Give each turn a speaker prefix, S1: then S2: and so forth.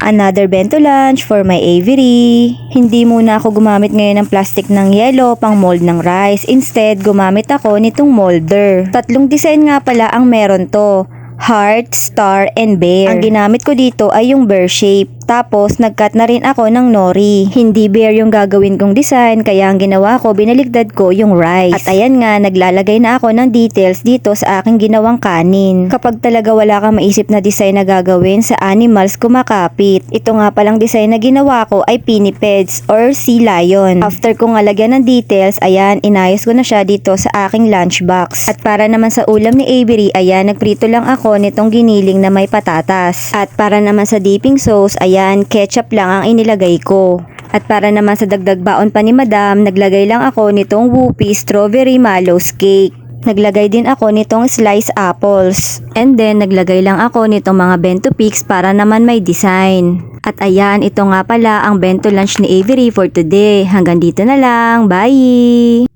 S1: Another bento lunch for my Avery. Hindi muna ako gumamit ngayon ng plastic ng yelo pang mold ng rice. Instead, gumamit ako nitong molder. Tatlong design nga pala ang meron to. Heart, star, and bear. Ang ginamit ko dito ay yung bear shape. Tapos, nagcut na rin ako ng nori. Hindi bear yung gagawin kong design, kaya ang ginawa ko, binaligtad ko yung rice. At ayan nga, naglalagay na ako ng details dito sa aking ginawang kanin. Kapag talaga wala kang maisip na design na gagawin sa animals kumakapit. Ito nga palang design na ginawa ko ay pinnipeds or sea lion. After kong alagyan ng details, ayan, inayos ko na siya dito sa aking lunchbox. At para naman sa ulam ni Avery, ayan, nagprito lang ako nitong giniling na may patatas. At para naman sa dipping sauce, ayan, ketchup lang ang inilagay ko. At para naman sa dagdag baon pa ni Madam, naglagay lang ako nitong Whoopie Strawberry Mallows Cake. Naglagay din ako nitong sliced apples. And then, naglagay lang ako nitong mga bento picks para naman may design. At ayan, ito nga pala ang bento lunch ni Avery for today. Hanggang dito na lang. Bye!